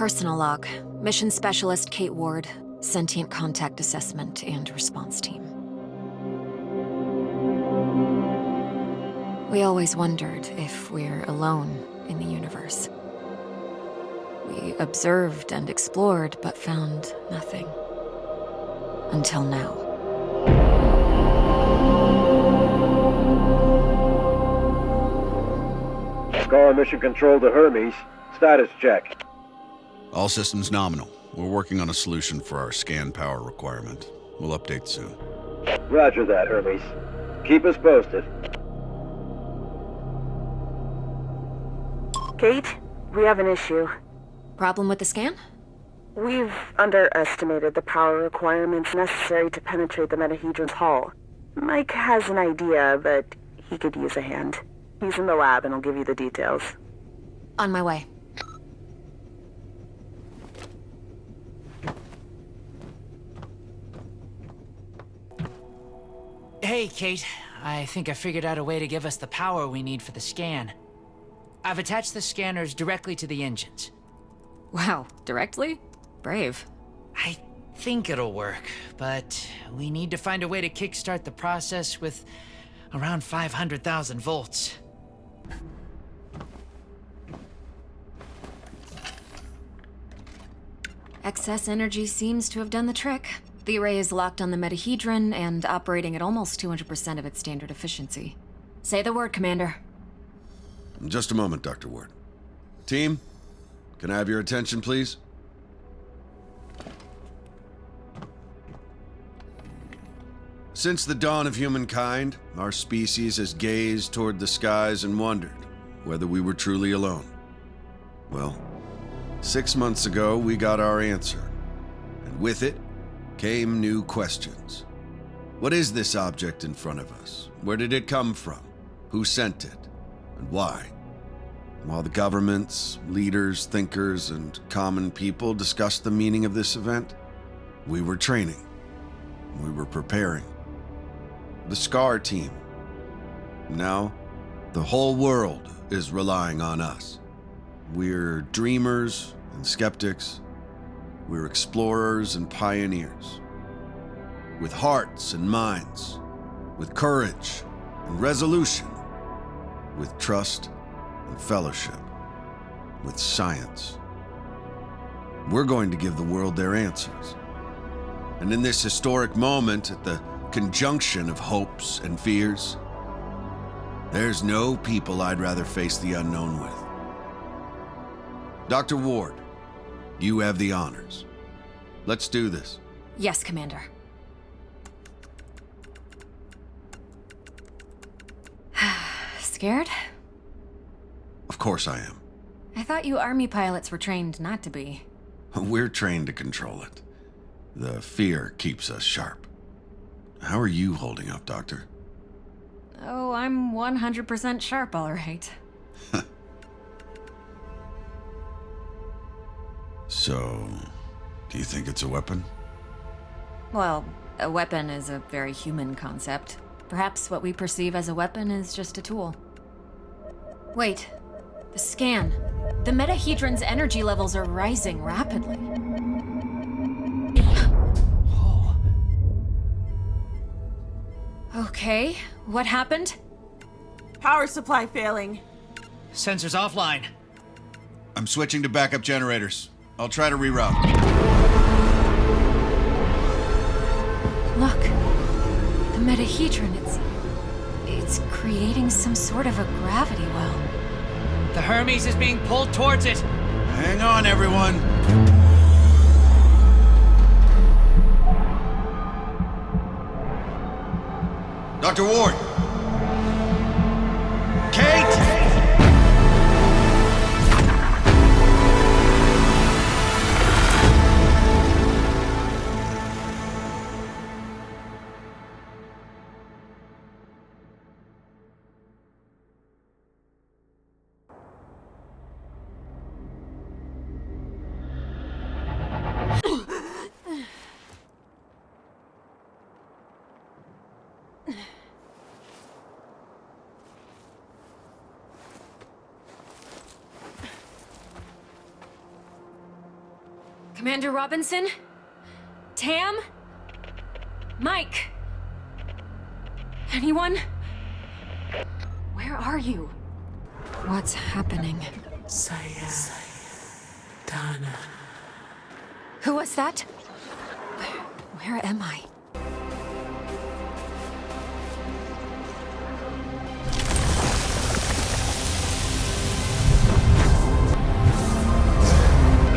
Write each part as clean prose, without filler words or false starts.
Personal log. Mission Specialist Kate Ward. Sentient Contact Assessment and Response Team. We always wondered if we're alone in the universe. We observed and explored, but found nothing. Until now. Scar Mission Control to Hermes. Status check. All systems nominal. We're working on a solution for our scan power requirement. We'll update soon. Roger that, Hermes. Keep us posted. Kate, we have an issue. Problem with the scan? We've underestimated the power requirements necessary to penetrate the Metahedron's hull. Mike has an idea, but he could use a hand. He's in the lab and I'll give you the details. On my way. Hey, Kate. I think I figured out a way to give us the power we need for the scan. I've attached the scanners directly to the engines. Wow, directly? Brave. I think it'll work, but we need to find a way to kickstart the process with around 500,000 volts. Excess energy seems to have done the trick. The array is locked on the Metahedron and operating at almost 200% of its standard efficiency. Say the word, Commander. Just a moment, Dr. Ward. Team, can I have your attention, please? Since the dawn of humankind, our species has gazed toward the skies and wondered whether we were truly alone. Well, 6 months ago, we got our answer. And with it, came new questions. What is this object in front of us? Where did it come from? Who sent it? And why? While the governments, leaders, thinkers, and common people discussed the meaning of this event, we were training. We were preparing. The SCAR team. Now, the whole world is relying on us. We're dreamers and skeptics. We're explorers and pioneers. With hearts and minds. With courage and resolution. With trust and fellowship. With science. We're going to give the world their answers. And in this historic moment, at the conjunction of hopes and fears, there's no people I'd rather face the unknown with. Dr. Ward, you have the honors. Let's do this. Yes, Commander. Scared? Of course I am. I thought you Army pilots were trained not to be. We're trained to control it. The fear keeps us sharp. How are you holding up, Doctor? Oh, I'm 100% sharp, all right. So, do you think it's a weapon? Well, a weapon is a very human concept. Perhaps what we perceive as a weapon is just a tool. Wait, the scan. The Metahedron's energy levels are rising rapidly. Oh. Okay, what happened? Power supply failing. Sensors offline. I'm switching to backup generators. I'll try to reroute. Look, the Metahedron, it's creating some sort of a gravity well. The Hermes is being pulled towards it. Hang on, everyone. Dr. Ward! Kate! Commander Robinson? Tam? Mike? Anyone? Where are you? What's happening? Donna. Who was that? Where am I?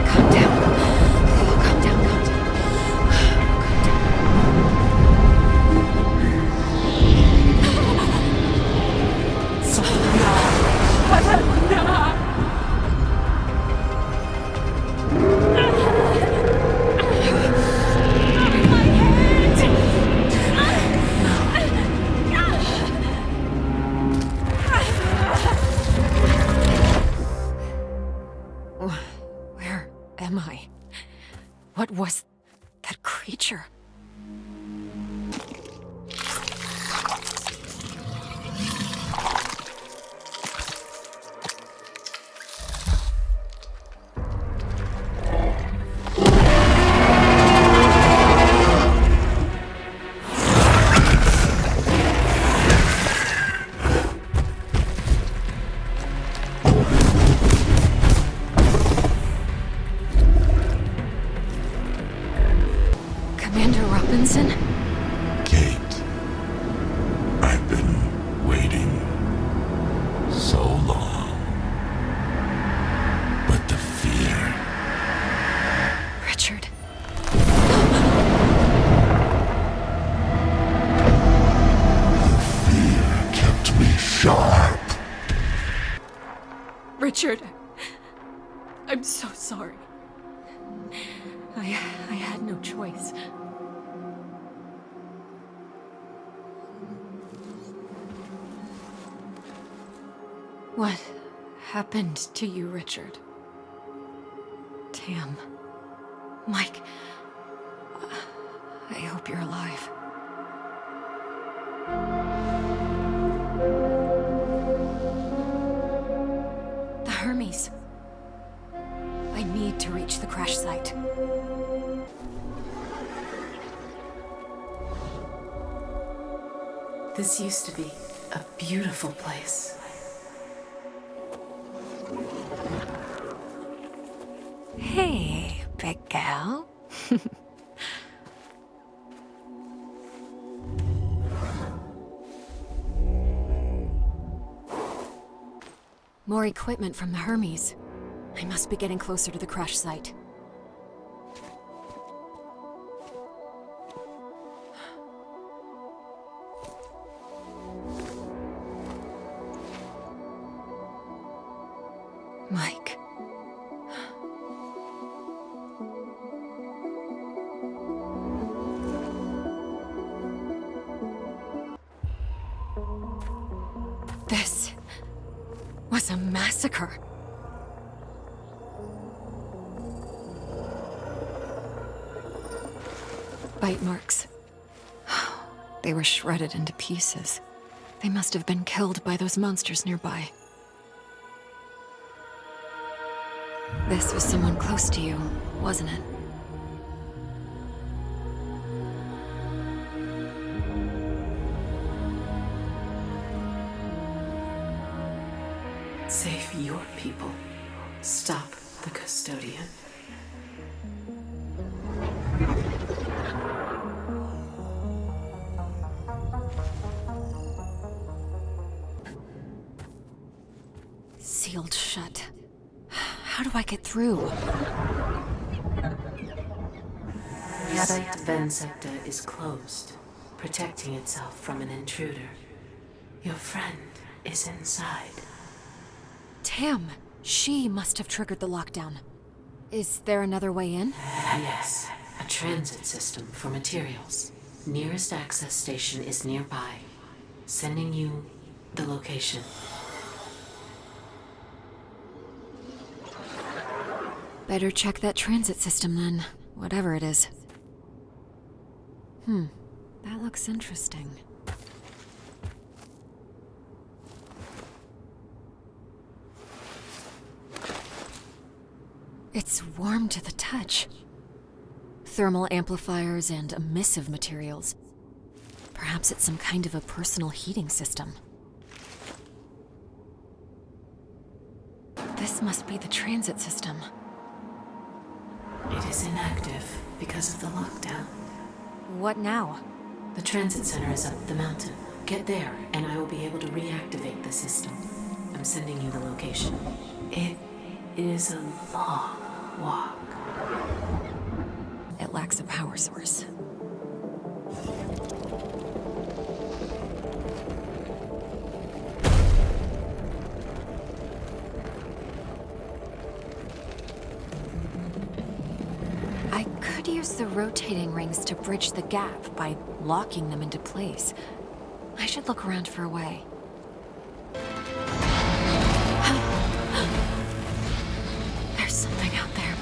Calm down. Calm down, calm down. Where am I? What was that creature? Commander Robinson? Kate, I've been waiting so long. But the fear, Richard. kept me sharp. Richard. I'm so sorry. I had no choice. What happened to you, Richard? Tam. Mike. I hope you're alive. The Hermes. I need to reach the crash site. This used to be a beautiful place. Hey, big gal. More equipment from the Hermes. I must be getting closer to the crash site. Mike. This was a massacre. Bite marks. They were shredded into pieces. They must have been killed by those monsters nearby. This was someone close to you, wasn't it? Save your people. Stop the custodian. Sealed shut. How do I get through? Site Vensepta is closed, protecting itself from an intruder. Your friend is inside. Tam, she must have triggered the lockdown. Is there another way in? Yes, a transit system for materials. Nearest access station is nearby. Sending you the location. Better check that transit system then, whatever it is. That looks interesting. It's warm to the touch. Thermal amplifiers and emissive materials. Perhaps it's some kind of a personal heating system. This must be the transit system. It is inactive because of the lockdown. What now? The transit center is up the mountain. Get there, and I will be able to reactivate the system. I'm sending you the location. It is a long walk. It lacks a power source. I could use the rotating rings to bridge the gap by locking them into place. I should look around for a way. There's something out there.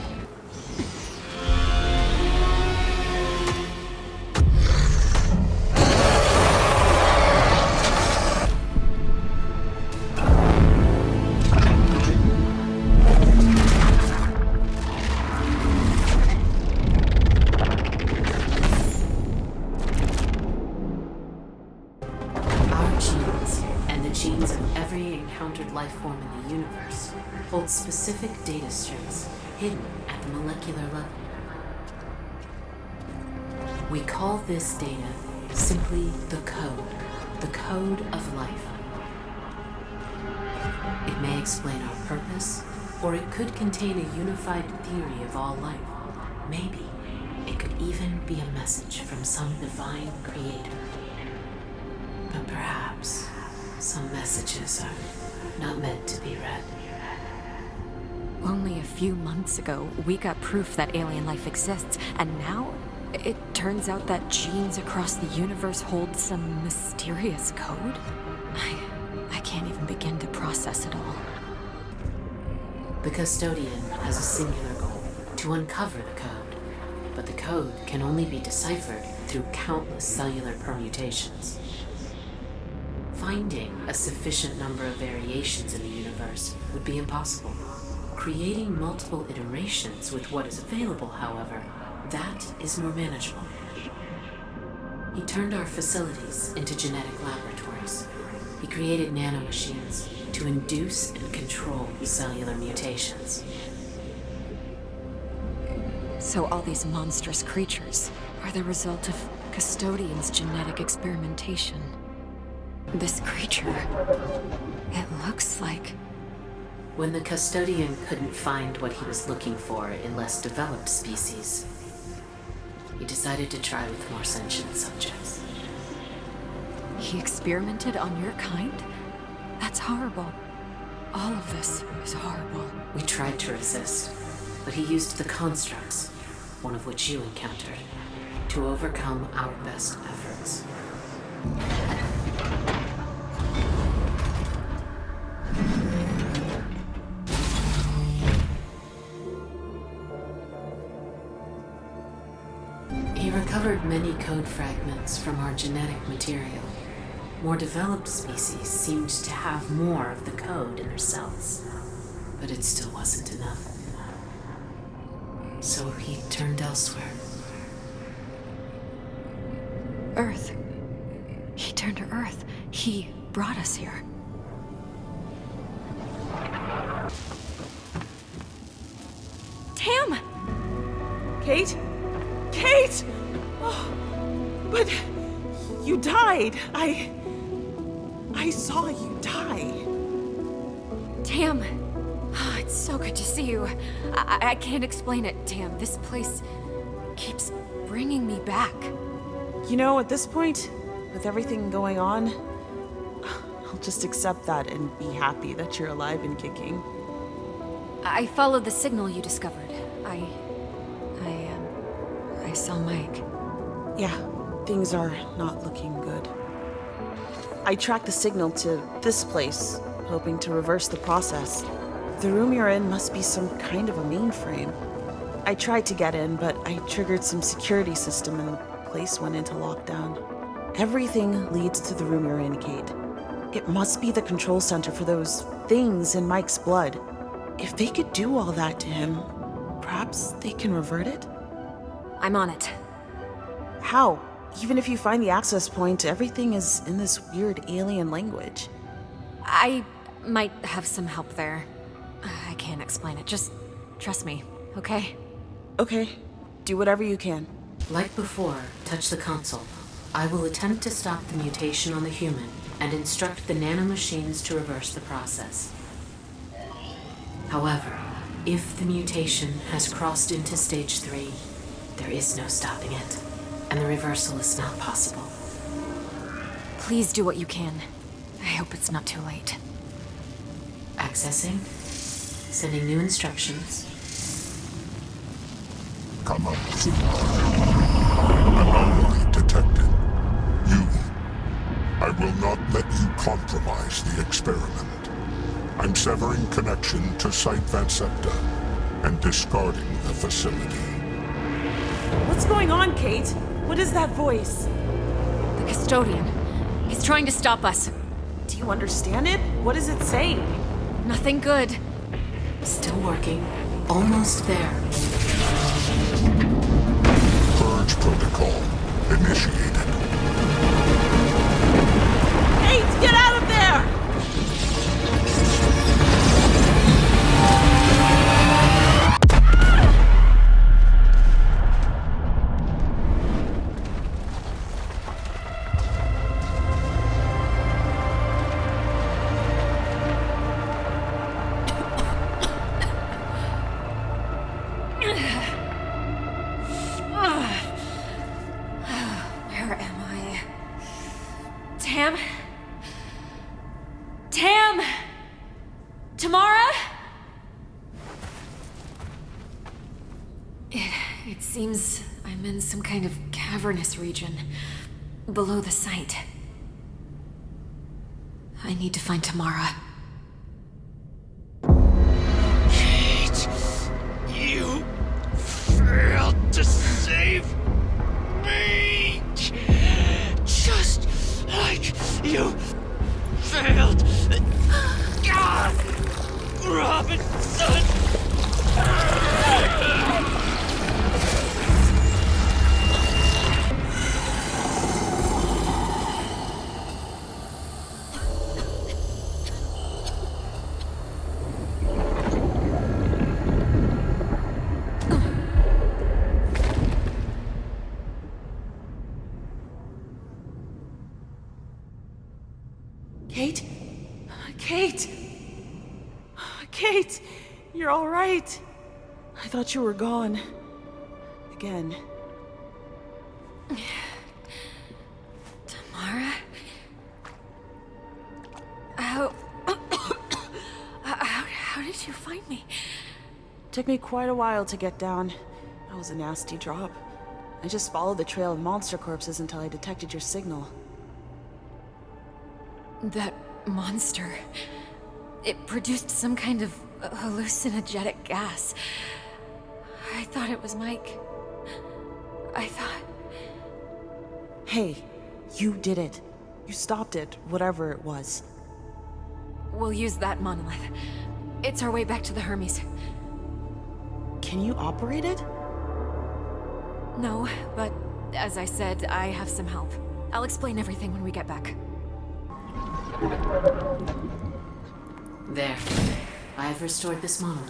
Life form in the universe holds specific data strings hidden at the molecular level. We call this data simply the code of life. It may explain our purpose, or it could contain a unified theory of all life. Maybe it could even be a message from some divine creator. But perhaps some messages are not meant to be read. Only a few months ago, we got proof that alien life exists, and now it turns out that genes across the universe hold some mysterious code? I can't even begin to process it all. The custodian has a singular goal: to uncover the code. But the code can only be deciphered through countless cellular permutations. Finding a sufficient number of variations in the universe would be impossible. Creating multiple iterations with what is available, however, that is more manageable. He turned our facilities into genetic laboratories. He created nanomachines to induce and control cellular mutations. So all these monstrous creatures are the result of Custodian's genetic experimentation. This creature, it looks like... When the Custodian couldn't find what he was looking for in less developed species, he decided to try with more sentient subjects. He experimented on your kind? That's horrible. All of this is horrible. We tried to resist, but he used the constructs, one of which you encountered, to overcome our best efforts. He recovered many code fragments from our genetic material. More developed species seemed to have more of the code in their cells, but it still wasn't enough. So he turned elsewhere. Earth. He turned to Earth. He brought us here. Tam! Kate? Kate! Oh, but you died. I saw you die. Tam! Oh, it's so good to see you. I can't explain it, Tam. This place keeps bringing me back. You know, at this point, with everything going on, I'll just accept that and be happy that you're alive and kicking. I followed the signal you discovered. I saw Mike. Yeah, things are not looking good. I tracked the signal to this place, hoping to reverse the process. The room you're in must be some kind of a mainframe. I tried to get in, but I triggered some security system and the place went into lockdown. Everything leads to the room you're in, Kate. It must be the control center for those things in Mike's blood. If they could do all that to him, perhaps they can revert it? I'm on it. How? Even if you find the access point, everything is in this weird alien language. I might have some help there. I can't explain it. Just trust me, okay? Okay, do whatever you can. Like before, touch the console. I will attempt to stop the mutation on the human and instruct the nanomachines to reverse the process. However, if the mutation has crossed into stage 3, there is no stopping it, and the reversal is not possible. Please do what you can. I hope it's not too late. Accessing. Sending new instructions. Come up. Anomaly detected. You. I will not let you compromise the experiment. I'm severing connection to Site Vansepta and discarding the facility. What's going on, Kate? What is that voice? The custodian. He's trying to stop us. Do you understand it? What is it saying? Nothing good. Still working. Almost there. Purge protocol initiated. Kate, get out of there! Where am I? Tam? Tam? Tamara? It seems I'm in some kind of cavernous region below the site. I need to find Tamara. Kate, you failed to save me. Just like you failed Robinson. Kate? Kate? Kate, you're all right. I thought you were gone. Again. Tamara? How did you find me? Took me quite a while to get down. That was a nasty drop. I just followed the trail of monster corpses until I detected your signal. That monster. It produced some kind of hallucinogenic gas. I thought it was Mike. I thought... Hey, you did it. You stopped it, whatever it was. We'll use that monolith. It's our way back to the Hermes. Can you operate it? No, but as I said, I have some help. I'll explain everything when we get back. There. I have restored this monolith,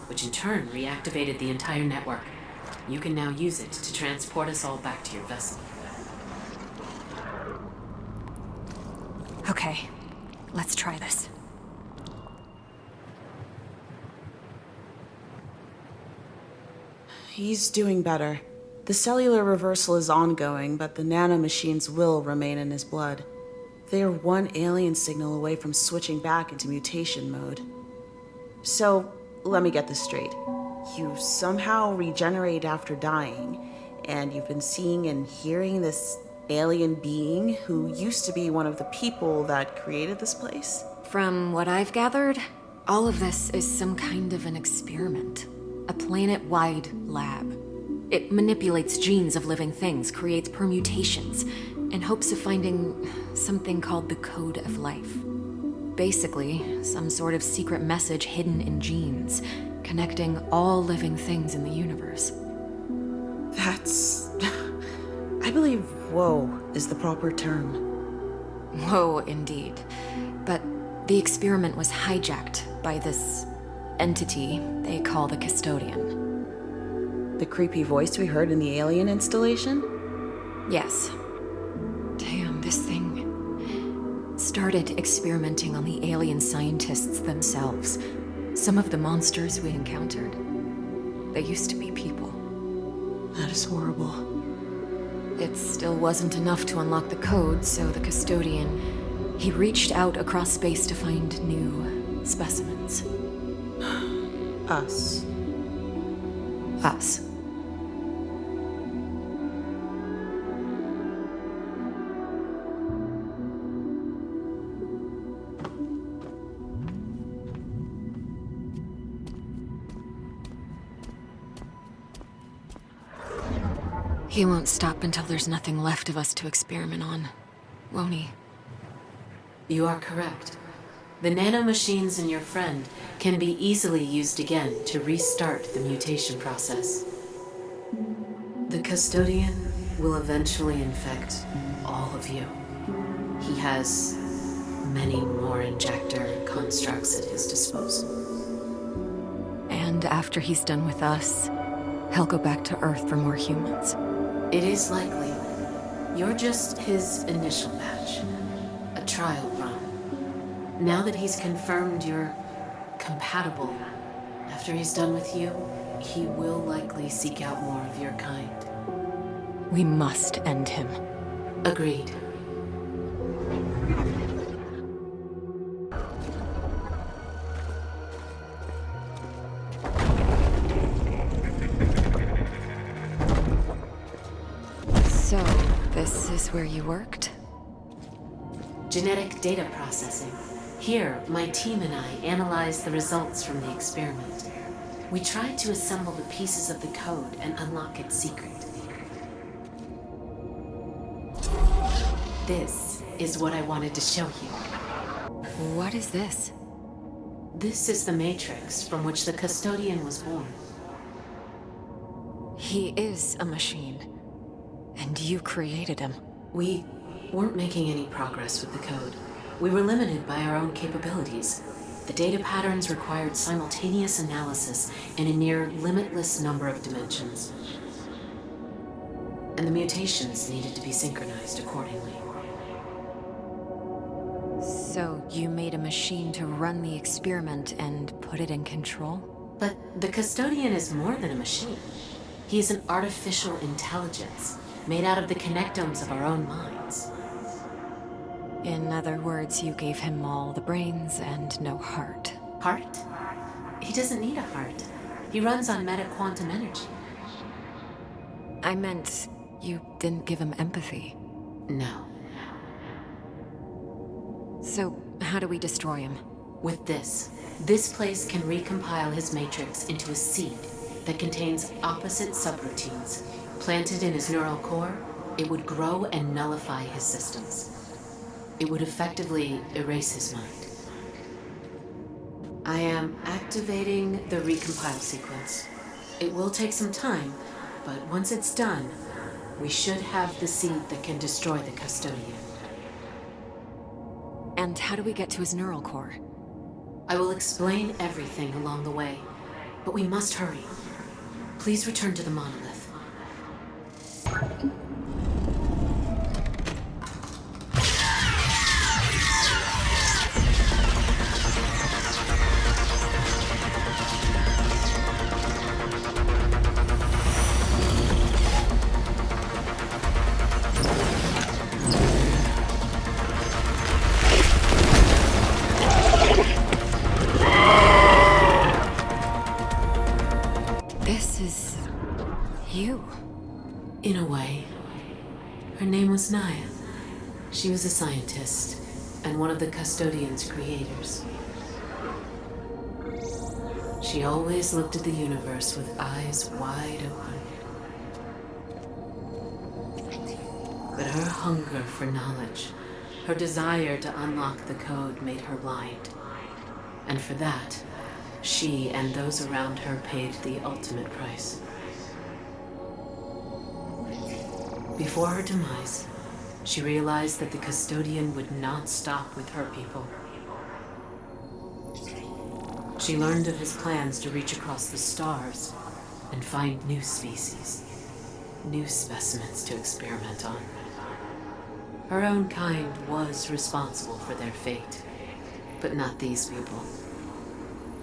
which in turn reactivated the entire network. You can now use it to transport us all back to your vessel. Okay, let's try this. He's doing better. The cellular reversal is ongoing, but the nanomachines will remain in his blood. They are one alien signal away from switching back into mutation mode. So, let me get this straight. You somehow regenerate after dying, and you've been seeing and hearing this alien being who used to be one of the people that created this place? From what I've gathered, all of this is some kind of an experiment. A planet-wide lab. It manipulates genes of living things, creates permutations, in hopes of finding something called the Code of Life. Basically, some sort of secret message hidden in genes, connecting all living things in the universe. That's... I believe woe is the proper term. Whoa, indeed. But the experiment was hijacked by this entity they call the Custodian. The creepy voice we heard in the alien installation? Yes. Damn, this thing started experimenting on the alien scientists themselves. Some of the monsters we encountered, they used to be people. That is horrible. It still wasn't enough to unlock the code, so the Custodian, he reached out across space to find new specimens. Us. Us. He won't stop until there's nothing left of us to experiment on, won't he? You are correct. The nanomachines in your friend can be easily used again to restart the mutation process. The Custodian will eventually infect all of you. He has many more injector constructs at his disposal. And after he's done with us, he'll go back to Earth for more humans. It is likely. You're just his initial batch. A trial run. Now that he's confirmed you're compatible, after he's done with you, he will likely seek out more of your kind. We must end him. Agreed. So, this is where you worked? Genetic data processing. Here, my team and I analyzed the results from the experiment. We tried to assemble the pieces of the code and unlock its secret. This is what I wanted to show you. What is this? This is the matrix from which the Custodian was born. He is a machine. And you created him. We weren't making any progress with the code. We were limited by our own capabilities. The data patterns required simultaneous analysis in a near limitless number of dimensions. And the mutations needed to be synchronized accordingly. So you made a machine to run the experiment and put it in control? But the Custodian is more than a machine. He is an artificial intelligence made out of the connectomes of our own minds. In other words, you gave him all the brains and no heart. Heart? He doesn't need a heart. He runs on meta-quantum energy. I meant you didn't give him empathy. No. So how do we destroy him? With this place can recompile his matrix into a seed that contains opposite subroutines. Planted in his neural core, it would grow and nullify his systems. It would effectively erase his mind. I am activating the recompile sequence. It will take some time, but once it's done, we should have the seed that can destroy the Custodian. And how do we get to his neural core? I will explain everything along the way, but we must hurry. Please return to the monolith. This is... you. In a way. Her name was Naya. She was a scientist, and one of the Custodian's creators. She always looked at the universe with eyes wide open. But her hunger for knowledge, her desire to unlock the code made her blind. And for that, she and those around her paid the ultimate price. Before her demise, she realized that the custodian would not stop with her people. She learned of his plans to reach across the stars and find new species, new specimens to experiment on. Her own kind was responsible for their fate, but not these people.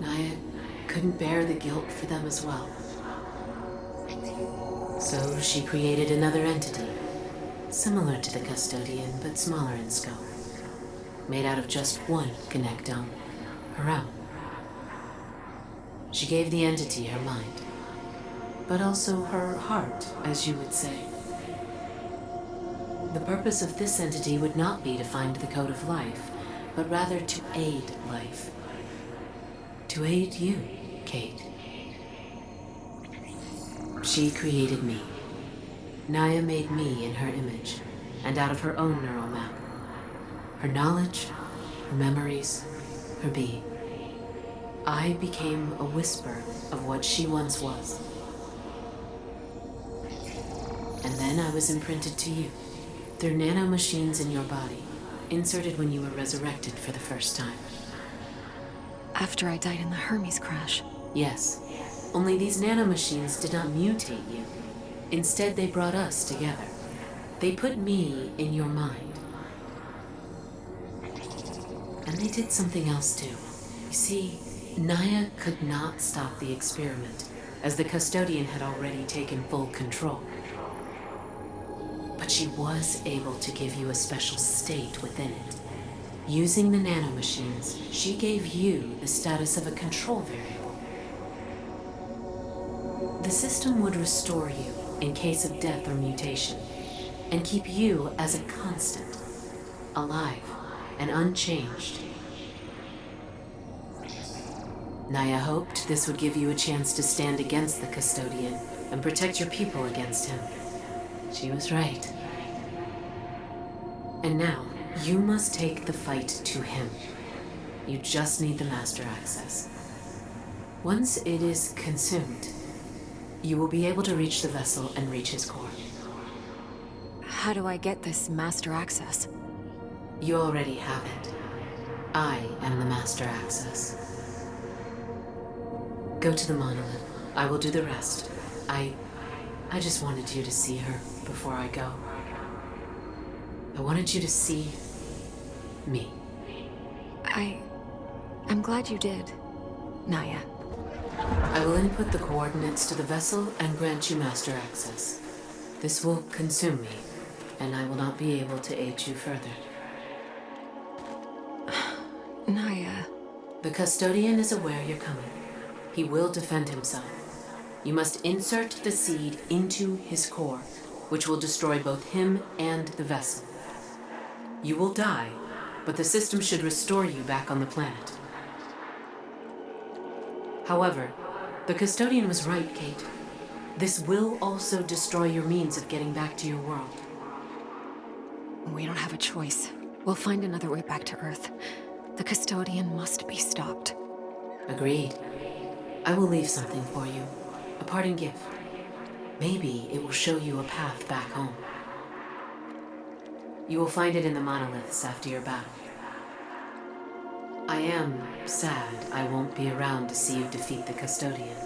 Naya couldn't bear the guilt for them as well. So she created another entity, similar to the custodian but smaller in scope, made out of just one connectome, her own. She gave the entity her mind, but also her heart, as you would say. The purpose of this entity would not be to find the code of life, but rather to aid life. To aid you, Kate. She created me. Naya made me in her image, and out of her own neural map. Her knowledge, her memories, her being. I became a whisper of what she once was. And then I was imprinted to you. They're nanomachines in your body, inserted when you were resurrected for the first time. After I died in the Hermes crash. Yes, only these nanomachines did not mutate you. Instead, they brought us together. They put me in your mind. And they did something else too. You see, Naya could not stop the experiment, as the custodian had already taken full control. But she was able to give you a special state within it. Using the nanomachines, she gave you the status of a control variable. The system would restore you in case of death or mutation, and keep you as a constant, alive and unchanged. Naya hoped this would give you a chance to stand against the custodian and protect your people against him. She was right. And now, you must take the fight to him. You just need the master access. Once it is consumed, you will be able to reach the vessel and reach his core. How do I get this master access? You already have it. I am the master access. Go to the monolith. I will do the rest. I just wanted you to see her before I go. I wanted you to see me. I'm glad you did, Naya. I will input the coordinates to the vessel and grant you master access. This will consume me, and I will not be able to aid you further. Naya. The custodian is aware you're coming. He will defend himself. You must insert the seed into his core, which will destroy both him and the vessel. You will die, but the system should restore you back on the planet. However, the custodian was right, Kate. This will also destroy your means of getting back to your world. We don't have a choice. We'll find another way back to Earth. The custodian must be stopped. Agreed. I will leave something for you. A parting gift. Maybe it will show you a path back home. You will find it in the monoliths after your battle. I am sad I won't be around to see you defeat the custodian.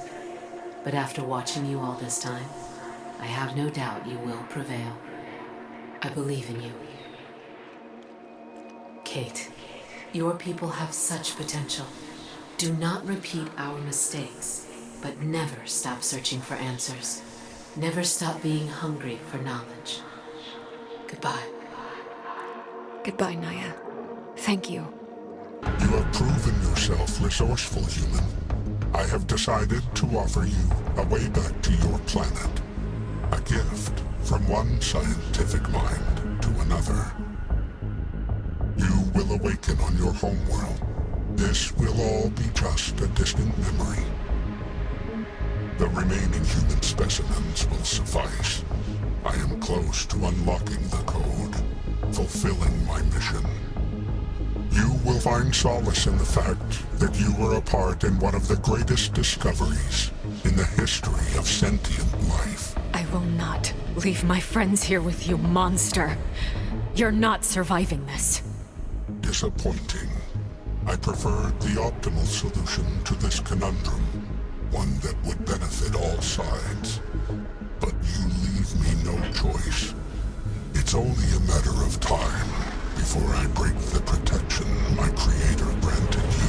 But after watching you all this time, I have no doubt you will prevail. I believe in you. Kate, your people have such potential. Do not repeat our mistakes, but never stop searching for answers. Never stop being hungry for knowledge. Goodbye. Goodbye, Naya. Thank you. You have proven yourself resourceful, human. I have decided to offer you a way back to your planet. A gift from one scientific mind to another. You will awaken on your homeworld. This will all be just a distant memory. The remaining human specimens will suffice. I am close to unlocking the code, fulfilling my mission. You will find solace in the fact that you were a part in one of the greatest discoveries in the history of sentient life. I will not leave my friends here with you, monster. You're not surviving this. Disappointing. I preferred the optimal solution to this conundrum, one that would benefit all sides. But you leave me no choice. It's only a matter of time before I break the protection my creator granted you.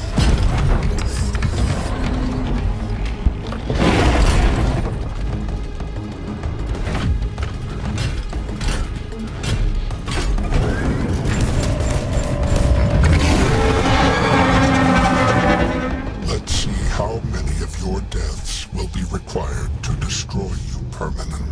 Let's see how many of your deaths will be required to destroy you permanently.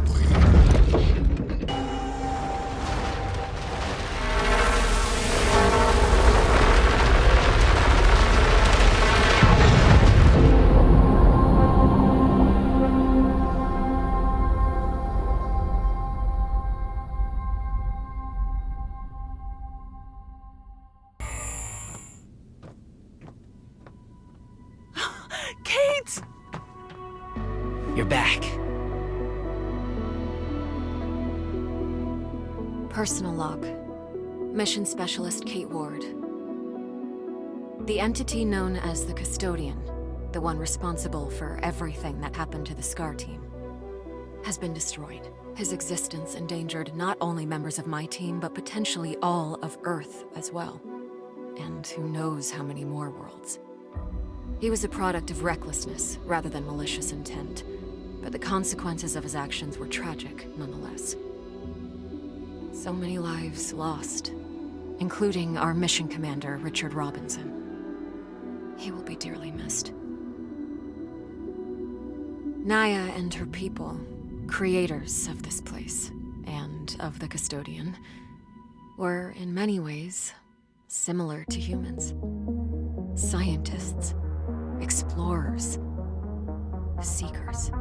Kate! You're back. Personal log. Mission Specialist Kate Ward. The entity known as the Custodian, the one responsible for everything that happened to the SCAR team, has been destroyed. His existence endangered not only members of my team, but potentially all of Earth as well. And who knows how many more worlds. He was a product of recklessness rather than malicious intent, but the consequences of his actions were tragic nonetheless. So many lives lost, including our mission commander, Richard Robinson. He will be dearly missed. Naya and her people, creators of this place, and of the Custodian, were in many ways similar to humans. Scientists, explorers, seekers.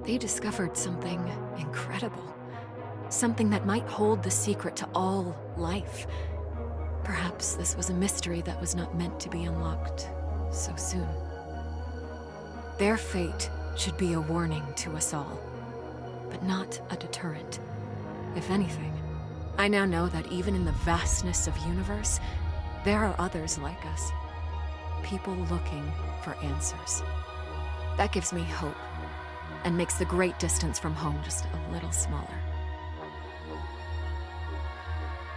They discovered something incredible. Something that might hold the secret to all life. Perhaps this was a mystery that was not meant to be unlocked so soon. Their fate should be a warning to us all, but not a deterrent. If anything, I now know that even in the vastness of universe, there are others like us. People looking for answers. That gives me hope, and makes the great distance from home just a little smaller.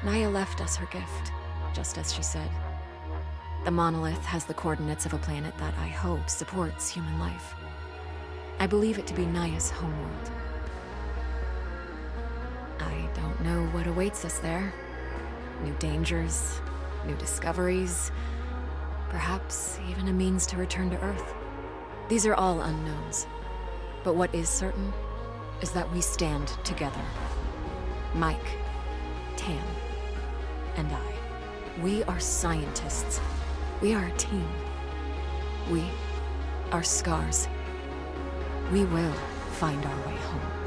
Naya left us her gift, just as she said. The monolith has the coordinates of a planet that I hope supports human life. I believe it to be Naya's homeworld. I don't know what awaits us there. New dangers, new discoveries, perhaps even a means to return to Earth. These are all unknowns. But what is certain is that we stand together. Mike, Tam, and I. We are scientists. We are a team. We are SCARs. We will find our way home.